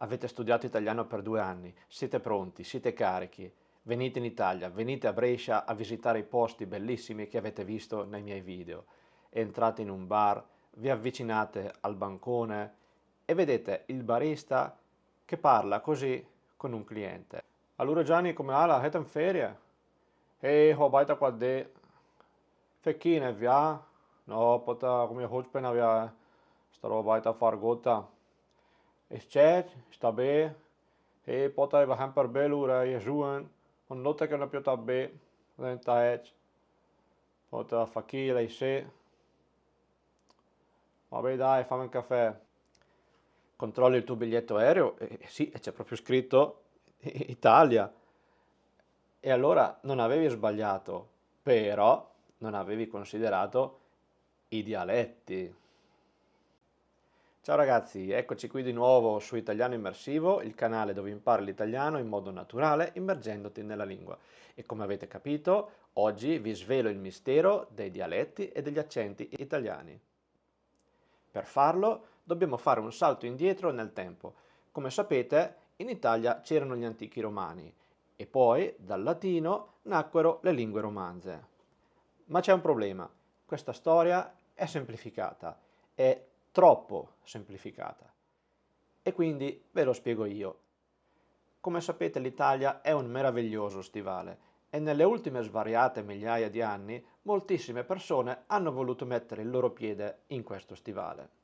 Avete studiato italiano per 2 anni, siete pronti, siete carichi, venite in Italia, venite a Brescia a visitare i posti bellissimi che avete visto nei miei video. Entrate in un bar, vi avvicinate al bancone e vedete il barista che parla così con un cliente. Allora Gianni, come va? Siete in ferie? Ho baita qua de. Fekine via? No, pota come hospena via. Starò baita fargota. Is chat, sta be. Pota we gaan per belura je zoen. On notte che non più tabbe. Lenta edge. Pota fakile se. Vabbè dai, fammi un caffè. Controlli il tuo biglietto aereo e sì, c'è proprio scritto Italia. E allora non avevi sbagliato, però non avevi considerato i dialetti. Ciao ragazzi, eccoci qui di nuovo su Italiano Immersivo, il canale dove impari l'italiano in modo naturale, immergendoti nella lingua. E come avete capito, oggi vi svelo il mistero dei dialetti e degli accenti italiani. Per farlo dobbiamo fare un salto indietro nel tempo. Come sapete, in Italia c'erano gli antichi romani e poi dal latino nacquero le lingue romanze. Ma c'è un problema, questa storia è semplificata, è troppo semplificata. E quindi ve lo spiego io. Come sapete l'Italia è un meraviglioso stivale e nelle ultime svariate migliaia di anni moltissime persone hanno voluto mettere il loro piede in questo stivale.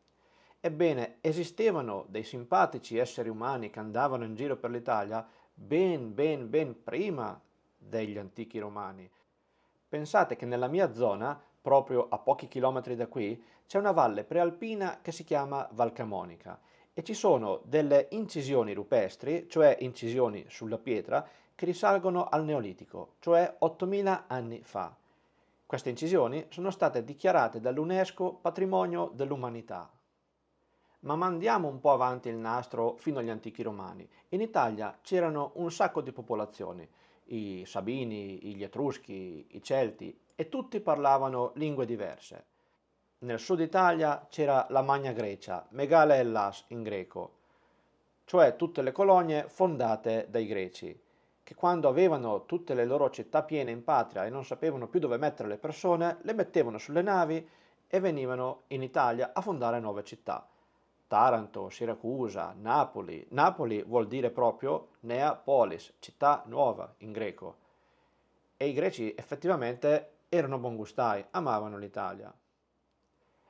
Ebbene, esistevano dei simpatici esseri umani che andavano in giro per l'Italia ben prima degli antichi romani. Pensate che nella mia zona, proprio a pochi chilometri da qui, c'è una valle prealpina che si chiama Val Camonica e ci sono delle incisioni rupestri, cioè incisioni sulla pietra, che risalgono al Neolitico, cioè 8000 anni fa. Queste incisioni sono state dichiarate dall'UNESCO patrimonio dell'umanità. Ma mandiamo un po' avanti il nastro fino agli antichi romani. In Italia c'erano un sacco di popolazioni, i Sabini, gli Etruschi, i Celti, e tutti parlavano lingue diverse. Nel sud Italia c'era la Magna Grecia, Megale Hellas in greco, cioè tutte le colonie fondate dai greci, che quando avevano tutte le loro città piene in patria e non sapevano più dove mettere le persone, le mettevano sulle navi e venivano in Italia a fondare nuove città. Taranto, Siracusa, Napoli. Napoli vuol dire proprio Nea Polis, città nuova in greco. E i greci effettivamente erano buongustai, amavano l'Italia.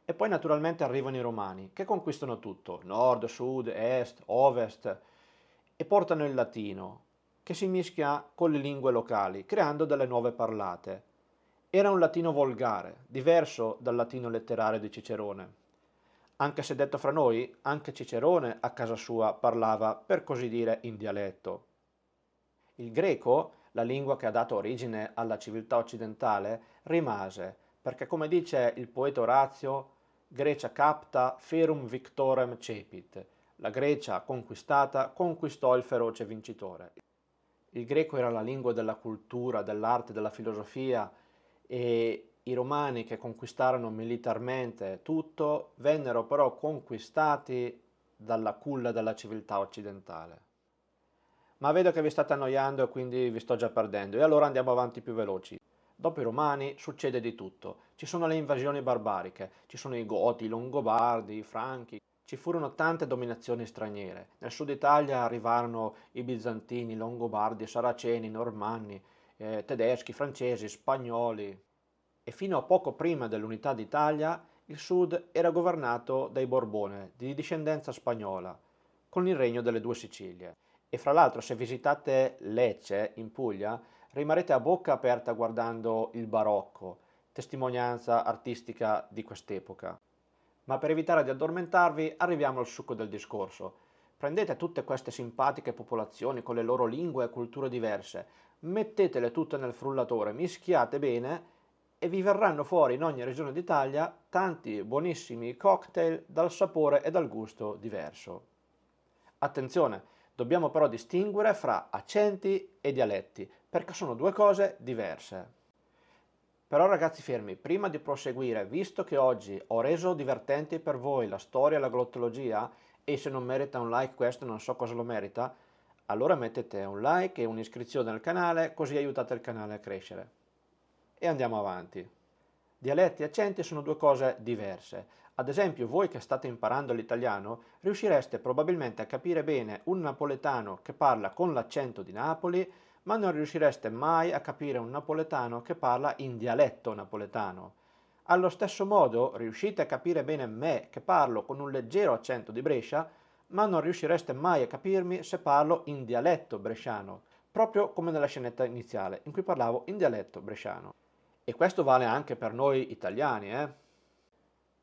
E poi naturalmente arrivano i romani, che conquistano tutto, nord, sud, est, ovest, e portano il latino, che si mischia con le lingue locali, creando delle nuove parlate. Era un latino volgare, diverso dal latino letterario di Cicerone. Anche se detto fra noi, anche Cicerone a casa sua parlava, per così dire, in dialetto. Il greco, la lingua che ha dato origine alla civiltà occidentale, rimase, perché come dice il poeta Orazio, Grecia capta ferum victorem cepit. La Grecia conquistata conquistò il feroce vincitore. Il greco era la lingua della cultura, dell'arte, della filosofia e i romani che conquistarono militarmente tutto vennero però conquistati dalla culla della civiltà occidentale. Ma vedo che vi state annoiando e quindi vi sto già perdendo e allora andiamo avanti più veloci. Dopo i Romani succede di tutto. Ci sono le invasioni barbariche, ci sono i Goti, i Longobardi, i Franchi. Ci furono tante dominazioni straniere. Nel sud Italia arrivarono i Bizantini, i Longobardi, i Saraceni, i Normanni, tedeschi, francesi, spagnoli. E fino a poco prima dell'unità d'Italia il sud era governato dai Borbone, di discendenza spagnola, con il regno delle due Sicilie. E fra l'altro se visitate Lecce in Puglia rimarrete a bocca aperta guardando il barocco, testimonianza artistica di quest'epoca. Ma per evitare di addormentarvi arriviamo al succo del discorso. Prendete tutte queste simpatiche popolazioni con le loro lingue e culture diverse, mettetele tutte nel frullatore, mischiate bene e vi verranno fuori in ogni regione d'Italia tanti buonissimi cocktail dal sapore e dal gusto diverso. Attenzione, dobbiamo però distinguere fra accenti e dialetti, perché sono due cose diverse. Però ragazzi fermi, prima di proseguire, visto che oggi ho reso divertenti per voi la storia e la glottologia, e se non merita un like questo non so cosa lo merita, allora mettete un like e un'iscrizione al canale così aiutate il canale a crescere. E andiamo avanti. Dialetti e accenti sono due cose diverse. Ad esempio, voi che state imparando l'italiano riuscireste probabilmente a capire bene un napoletano che parla con l'accento di Napoli, ma non riuscireste mai a capire un napoletano che parla in dialetto napoletano. Allo stesso modo, riuscite a capire bene me che parlo con un leggero accento di Brescia, ma non riuscireste mai a capirmi se parlo in dialetto bresciano, proprio come nella scenetta iniziale, in cui parlavo in dialetto bresciano. E questo vale anche per noi italiani, eh?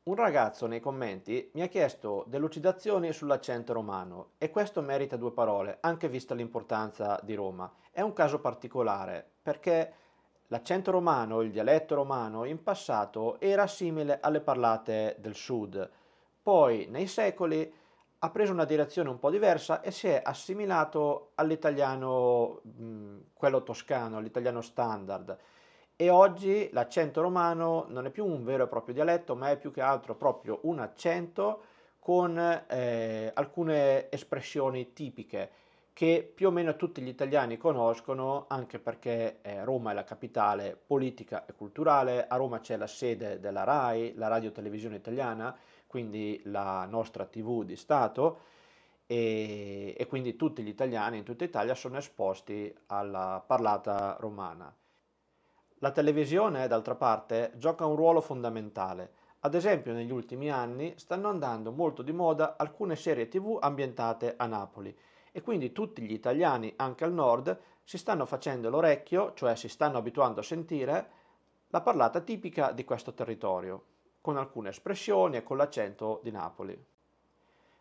Un ragazzo nei commenti mi ha chiesto delucidazioni sull'accento romano e questo merita due parole, anche vista l'importanza di Roma. È un caso particolare perché l'accento romano, il dialetto romano, in passato era simile alle parlate del sud. Poi, nei secoli, ha preso una direzione un po' diversa e si è assimilato all'italiano, quello toscano, all'italiano standard. E oggi l'accento romano non è più un vero e proprio dialetto, ma è più che altro proprio un accento con alcune espressioni tipiche che più o meno tutti gli italiani conoscono, anche perché Roma è la capitale politica e culturale, a Roma c'è la sede della RAI, la Radio Televisione Italiana, quindi la nostra TV di Stato, e quindi tutti gli italiani in tutta Italia sono esposti alla parlata romana. La televisione, d'altra parte, gioca un ruolo fondamentale. Ad esempio, negli ultimi anni stanno andando molto di moda alcune serie TV ambientate a Napoli e quindi tutti gli italiani, anche al nord, si stanno facendo l'orecchio, cioè si stanno abituando a sentire la parlata tipica di questo territorio, con alcune espressioni e con l'accento di Napoli.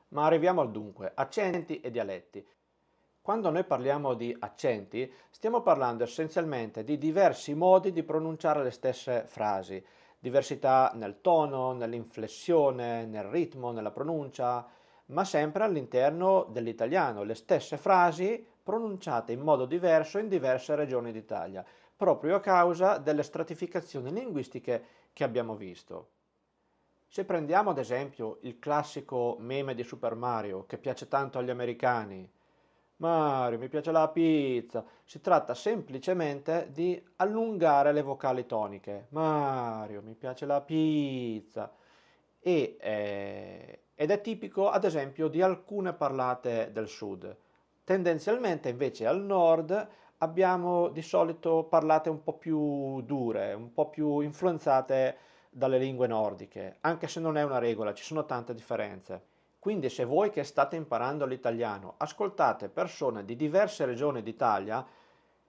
Ma arriviamo al dunque, accenti e dialetti. Quando noi parliamo di accenti, stiamo parlando essenzialmente di diversi modi di pronunciare le stesse frasi, diversità nel tono, nell'inflessione, nel ritmo, nella pronuncia, ma sempre all'interno dell'italiano, le stesse frasi pronunciate in modo diverso in diverse regioni d'Italia, proprio a causa delle stratificazioni linguistiche che abbiamo visto. Se prendiamo ad esempio il classico meme di Super Mario che piace tanto agli americani, Mario, mi piace la pizza. Si tratta semplicemente di allungare le vocali toniche. Mario, mi piace la pizza. Ed è tipico, ad esempio, di alcune parlate del sud. Tendenzialmente, invece, al nord abbiamo di solito parlate un po' più dure, un po' più influenzate dalle lingue nordiche, anche se non è una regola, ci sono tante differenze. Quindi se voi che state imparando l'italiano ascoltate persone di diverse regioni d'Italia,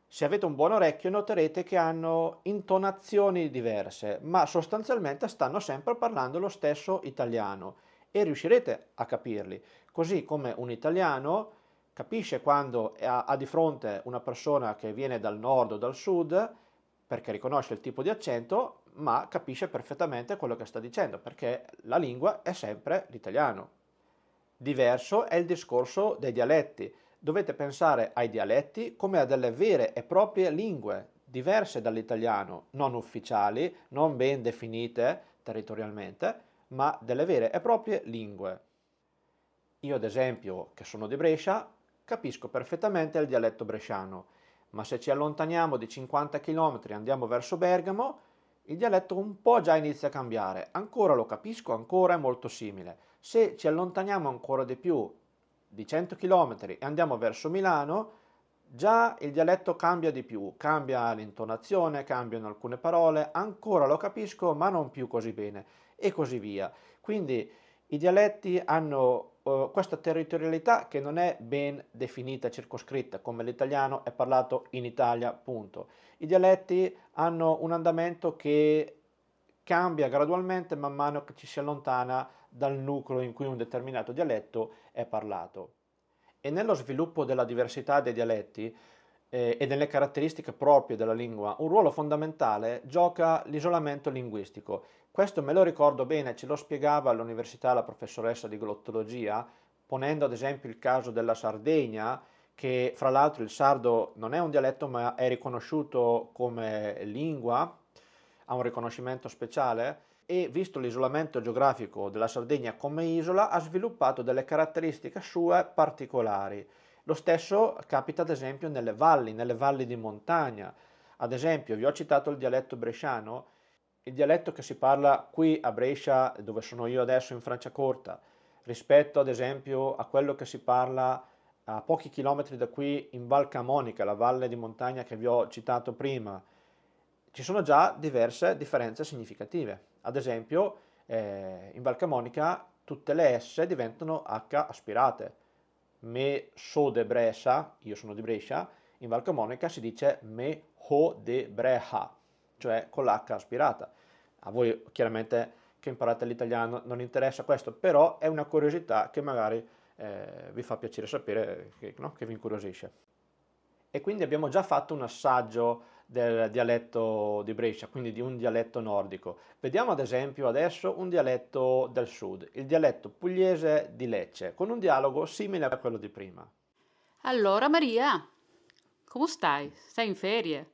se avete un buon orecchio noterete che hanno intonazioni diverse, ma sostanzialmente stanno sempre parlando lo stesso italiano e riuscirete a capirli. Così come un italiano capisce quando ha di fronte una persona che viene dal nord o dal sud, perché riconosce il tipo di accento, ma capisce perfettamente quello che sta dicendo, perché la lingua è sempre l'italiano. Diverso è il discorso dei dialetti. Dovete pensare ai dialetti come a delle vere e proprie lingue, diverse dall'italiano, non ufficiali, non ben definite territorialmente, ma delle vere e proprie lingue. Io, ad esempio, che sono di Brescia, capisco perfettamente il dialetto bresciano, ma se ci allontaniamo di 50 km e andiamo verso Bergamo, il dialetto un po' già inizia a cambiare. Ancora lo capisco, ancora è molto simile. Se ci allontaniamo ancora di più di 100 km e andiamo verso Milano, già il dialetto cambia di più, cambia l'intonazione, cambiano alcune parole, ancora lo capisco, ma non più così bene, e così via. Quindi i dialetti hanno questa territorialità che non è ben definita e circoscritta, come l'italiano è parlato in Italia, punto. I dialetti hanno un andamento che cambia gradualmente man mano che ci si allontana dal nucleo in cui un determinato dialetto è parlato. E nello sviluppo della diversità dei dialetti e delle caratteristiche proprie della lingua, un ruolo fondamentale gioca l'isolamento linguistico. Questo me lo ricordo bene, ce lo spiegava all'università la professoressa di glottologia, ponendo ad esempio il caso della Sardegna, che fra l'altro il sardo non è un dialetto ma è riconosciuto come lingua, ha un riconoscimento speciale, e visto l'isolamento geografico della Sardegna come isola ha sviluppato delle caratteristiche sue particolari. Lo stesso capita ad esempio nelle valli di montagna. Ad esempio, vi ho citato il dialetto bresciano, il dialetto che si parla qui a Brescia, dove sono io adesso in Franciacorta, rispetto ad esempio a quello che si parla a pochi chilometri da qui in Val Camonica, la valle di montagna che vi ho citato prima, ci sono già diverse differenze significative. Ad esempio, in Val Camonica tutte le S diventano H aspirate. Me so de Brescia, io sono di Brescia, in Val Camonica si dice me ho de Breha, cioè con l'H aspirata. A voi chiaramente che imparate l'italiano non interessa questo, però è una curiosità che magari vi fa piacere sapere, no? Che vi incuriosisce. E quindi abbiamo già fatto un assaggio del dialetto di Brescia, quindi di un dialetto nordico. Vediamo ad esempio adesso un dialetto del sud, il dialetto pugliese di Lecce, con un dialogo simile a quello di prima. Allora, Maria, come stai? Stai in ferie?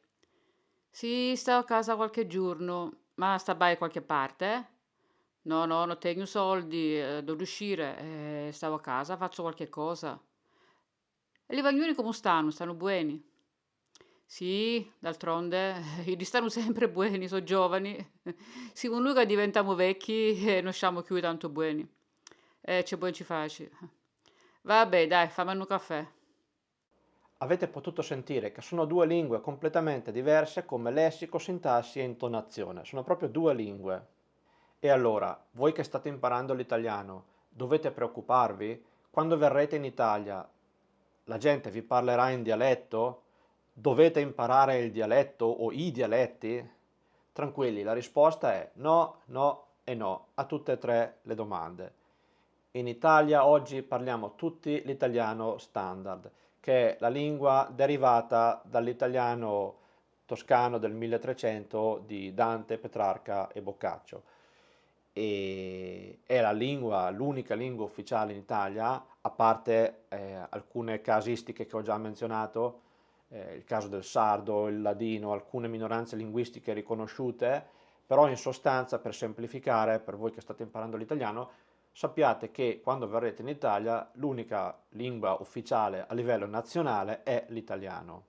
Sì, sto a casa qualche giorno, ma sta bei qualche parte? No, no, non tengo soldi, devo uscire, stavo a casa, faccio qualche cosa. E i bagnoni come stanno? Stanno buoni? Sì, d'altronde, i stanno sempre buoni, sono giovani. Siamo noi che diventiamo vecchi e non siamo più tanto buoni. C'è buon ci facci. Vabbè, dai, fammi un caffè. Avete potuto sentire che sono due lingue completamente diverse come lessico, sintassi e intonazione, sono proprio due lingue. E allora, voi che state imparando l'italiano, dovete preoccuparvi? Quando verrete in Italia, la gente vi parlerà in dialetto? Dovete imparare il dialetto o i dialetti? Tranquilli, la risposta è no, no e no a tutte e tre le domande. In Italia oggi parliamo tutti l'italiano standard, che è la lingua derivata dall'italiano toscano del 1300 di Dante, Petrarca e Boccaccio. E è la lingua, l'unica lingua ufficiale in Italia, a parte alcune casistiche che ho già menzionato, il caso del sardo, il ladino, alcune minoranze linguistiche riconosciute, però in sostanza, per semplificare, per voi che state imparando l'italiano, sappiate che quando verrete in Italia l'unica lingua ufficiale a livello nazionale è l'italiano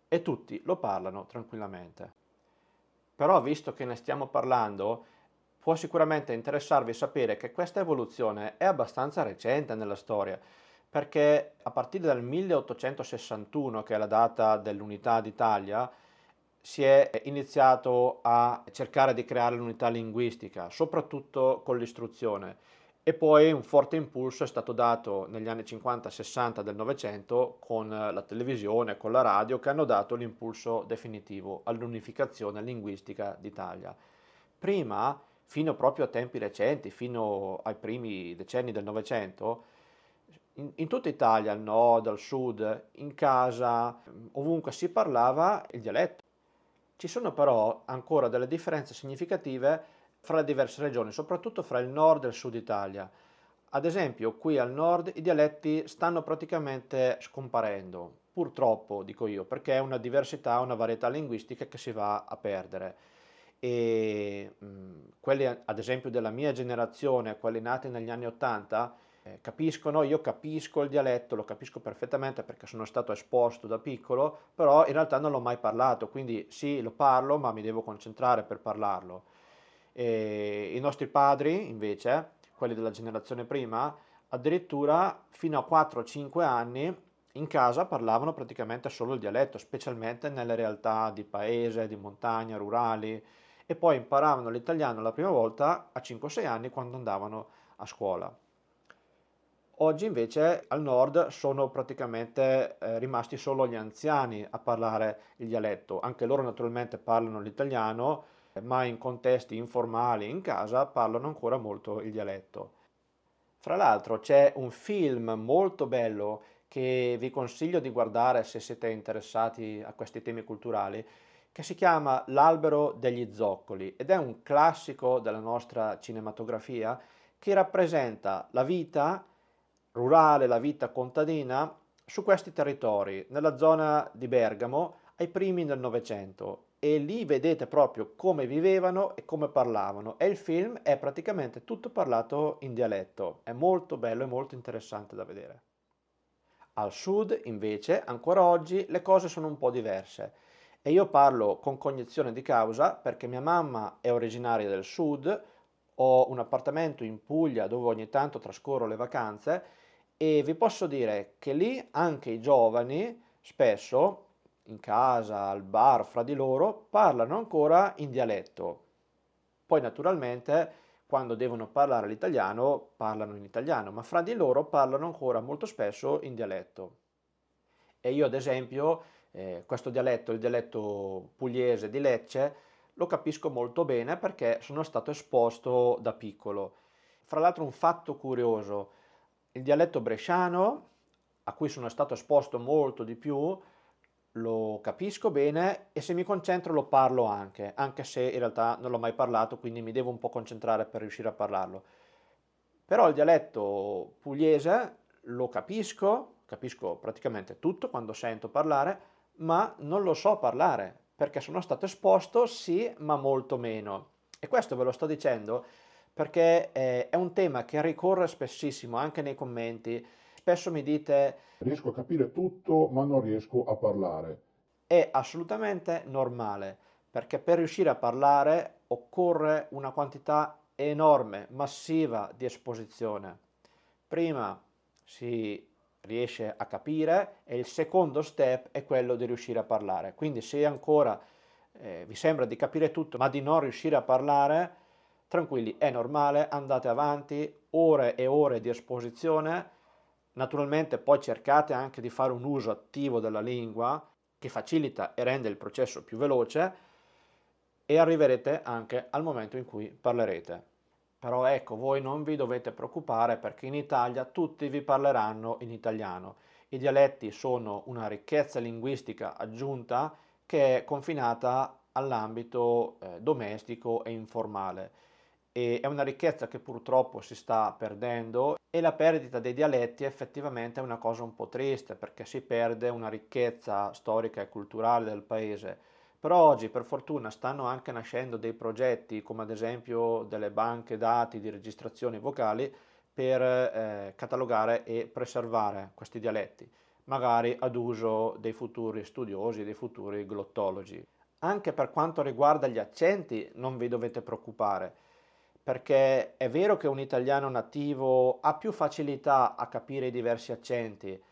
e tutti lo parlano tranquillamente. Però visto che ne stiamo parlando, può sicuramente interessarvi sapere che questa evoluzione è abbastanza recente nella storia, perché a partire dal 1861, che è la data dell'unità d'Italia, si è iniziato a cercare di creare l'unità linguistica, soprattutto con l'istruzione. E poi un forte impulso è stato dato negli anni 50-60 del Novecento con la televisione, con la radio, che hanno dato l'impulso definitivo all'unificazione linguistica d'Italia. Prima, fino proprio a tempi recenti, fino ai primi decenni del Novecento, in tutta Italia, al nord, al sud, in casa, ovunque si parlava il dialetto. Ci sono però ancora delle differenze significative fra le diverse regioni, soprattutto fra il nord e il sud Italia. Ad esempio, qui al nord i dialetti stanno praticamente scomparendo, purtroppo dico io, perché è una diversità, una varietà linguistica che si va a perdere. E quelli ad esempio della mia generazione, quelli nati negli anni 80, capiscono, io capisco il dialetto, lo capisco perfettamente perché sono stato esposto da piccolo, però in realtà non l'ho mai parlato, quindi sì, lo parlo, ma mi devo concentrare per parlarlo. E i nostri padri, invece, quelli della generazione prima, addirittura fino a 4-5 anni in casa parlavano praticamente solo il dialetto, specialmente nelle realtà di paese, di montagna, rurali, e poi imparavano l'italiano la prima volta a 5-6 anni quando andavano a scuola. Oggi invece al nord sono praticamente rimasti solo gli anziani a parlare il dialetto, anche loro naturalmente parlano l'italiano, ma in contesti informali in casa parlano ancora molto il dialetto. Fra l'altro c'è un film molto bello che vi consiglio di guardare se siete interessati a questi temi culturali, che si chiama L'albero degli zoccoli ed è un classico della nostra cinematografia che rappresenta la vita rurale, la vita contadina su questi territori, nella zona di Bergamo ai primi del Novecento. e lì vedete proprio come vivevano e come parlavano e il film è praticamente tutto parlato in dialetto, è molto bello e molto interessante da vedere. Al sud, invece, ancora oggi le cose sono un po' diverse e io parlo con cognizione di causa perché mia mamma è originaria del sud, ho un appartamento in Puglia dove ogni tanto trascorro le vacanze e vi posso dire che lì anche i giovani spesso in casa, al bar, fra di loro, parlano ancora in dialetto. Poi naturalmente quando devono parlare l'italiano parlano in italiano, ma fra di loro parlano ancora molto spesso in dialetto. E io ad esempio questo dialetto, il dialetto pugliese di Lecce, lo capisco molto bene perché sono stato esposto da piccolo. Fra l'altro un fatto curioso, il dialetto bresciano, a cui sono stato esposto molto di più, lo capisco bene e se mi concentro lo parlo anche, anche se in realtà non l'ho mai parlato, quindi mi devo un po' concentrare per riuscire a parlarlo. Però il dialetto pugliese lo capisco, capisco praticamente tutto quando sento parlare, ma non lo so parlare, perché sono stato esposto sì, ma molto meno. E questo ve lo sto dicendo perché è un tema che ricorre spessissimo anche nei commenti. Spesso mi dite Riesco a capire tutto, ma non riesco a parlare. è assolutamente normale, perché per riuscire a parlare occorre una quantità enorme, massiva di esposizione. Prima si riesce a capire e il secondo step è quello di riuscire a parlare. Quindi se ancora vi sembra di capire tutto ma di non riuscire a parlare, tranquilli, è normale, andate avanti, ore e ore di esposizione. Naturalmente poi cercate anche di fare un uso attivo della lingua che facilita e rende il processo più veloce e arriverete anche al momento in cui parlerete. Però ecco, voi non vi dovete preoccupare perché in Italia tutti vi parleranno in italiano. I dialetti sono una ricchezza linguistica aggiunta che è confinata all'ambito domestico e informale e è una ricchezza che purtroppo si sta perdendo e la perdita dei dialetti effettivamente è una cosa un po' triste perché si perde una ricchezza storica e culturale del paese. Però oggi per fortuna stanno anche nascendo dei progetti come ad esempio delle banche dati di registrazioni vocali per catalogare e preservare questi dialetti, magari ad uso dei futuri studiosi, dei futuri glottologi. Anche per quanto riguarda gli accenti non vi dovete preoccupare, perché è vero che un italiano nativo ha più facilità a capire i diversi accenti,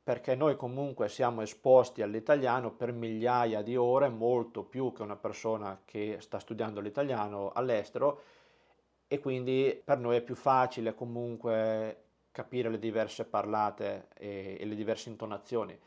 perché noi comunque siamo esposti all'italiano per migliaia di ore, molto più che una persona che sta studiando l'italiano all'estero, e quindi per noi è più facile comunque capire le diverse parlate e le diverse intonazioni.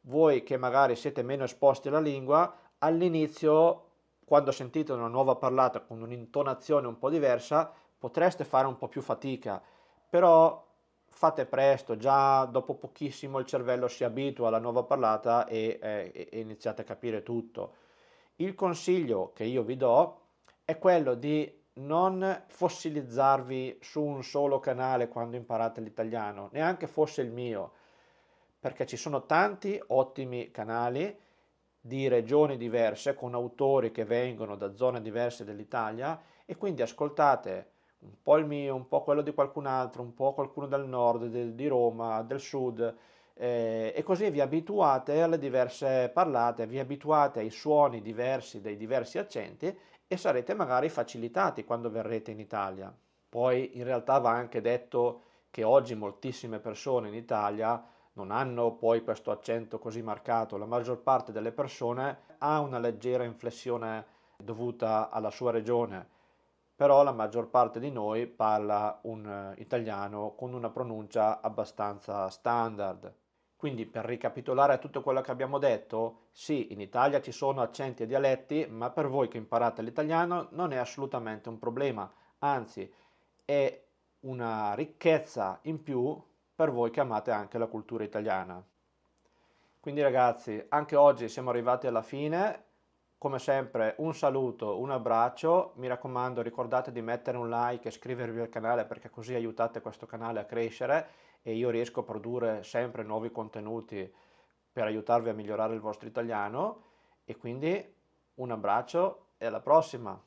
Voi che magari siete meno esposti alla lingua, all'inizio, quando sentite una nuova parlata con un'intonazione un po' diversa, potreste fare un po' più fatica, però fate presto, già dopo pochissimo il cervello si abitua alla nuova parlata e iniziate a capire tutto. Il consiglio che io vi do è quello di non fossilizzarvi su un solo canale quando imparate l'italiano, neanche fosse il mio, perché ci sono tanti ottimi canali di regioni diverse con autori che vengono da zone diverse dell'Italia e quindi ascoltate un po' il mio, un po' quello di qualcun altro, un po' qualcuno del nord, di Roma, del sud, e così vi abituate alle diverse parlate, vi abituate ai suoni diversi dei diversi accenti e sarete magari facilitati quando verrete in Italia. Poi in realtà va anche detto che oggi moltissime persone in Italia non hanno poi questo accento così marcato, la maggior parte delle persone ha una leggera inflessione dovuta alla sua regione, però la maggior parte di noi parla un italiano con una pronuncia abbastanza standard. Quindi per ricapitolare tutto quello che abbiamo detto, sì, in Italia ci sono accenti e dialetti, ma per voi che imparate l'italiano non è assolutamente un problema, anzi è una ricchezza in più per voi che amate anche la cultura italiana. Quindi ragazzi, anche oggi siamo arrivati alla fine. Come sempre un saluto, un abbraccio, mi raccomando ricordate di mettere un like e iscrivervi al canale perché così aiutate questo canale a crescere e io riesco a produrre sempre nuovi contenuti per aiutarvi a migliorare il vostro italiano e quindi Un abbraccio e alla prossima!